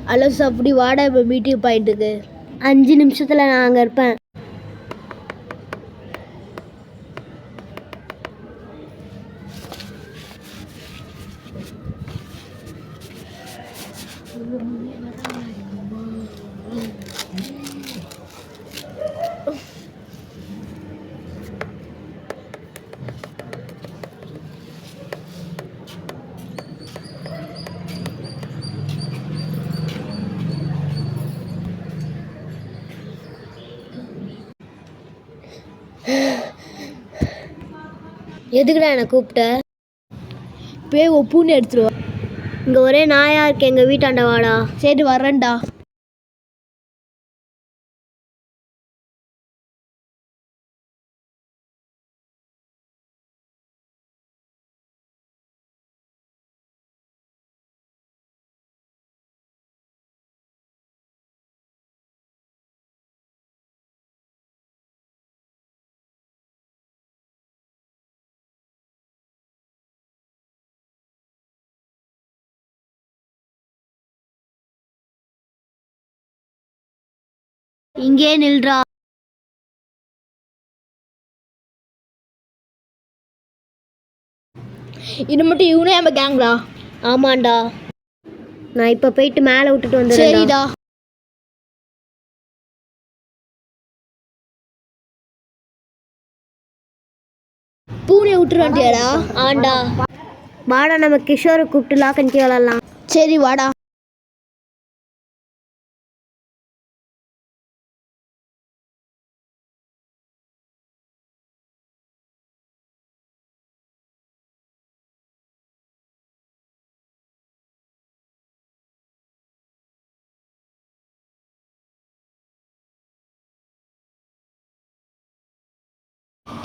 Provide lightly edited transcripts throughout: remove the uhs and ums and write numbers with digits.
Hello அப்படி வாடா இப்போ மீட்டிங் பாயிண்ட்டுக்கு. 5 நிமிஷத்தில் நான் அங்கே இருப்பேன். எதுக்குடா என்னை கூப்பிட்ட? போய் ஒப்புன்னு எடுத்துருவா. இங்கே ஒரே நாயா இருக்கு, எங்கள் வீட்டாண்ட வாடா. சரி வரேன்டா. இங்கே நில்றா. இது மட்டும் இவனே நம்ம கேங்களா? ஆமாண்டா. நான் இப்போ போயிட்டு மேலே விட்டுட்டு வந்துடுறேன். சரிடா. பூனை விட்டுருவாண்டியாடா? ஆண்டா. வாடா நம்ம கிஷோரை கூப்பிட்டு லாக் அண்ட் கீ விளாட்லாம். சரி வாடா.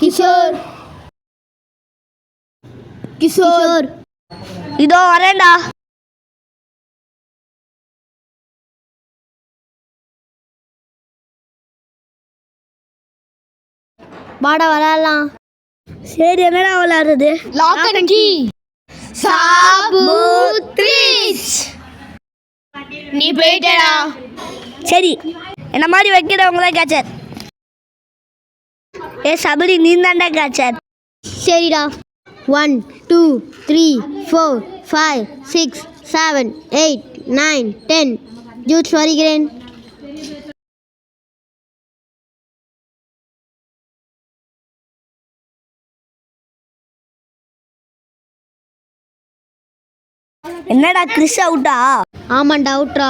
கிஷோர் கிஷோர் இதோ வரேன்டா. வாடா விளையாடலாம். சரி என்னடா விளையாடுறது? Lock and key. சாபுத்ரிஸ் நீ போயிட்டடா. சரி என்ன மாதிரி வைக்கிறவங்க தான் கேச்சர். ஏ சபரி நீ தான்டா கேச்சர். சரிடா. 1 2 3 4 5 6 7 8 9 10 ஜூஸ் வருகிறேன். என்னடா கிறிஸ் அவுட்டா? ஆமாண்டா அவுட்ரா.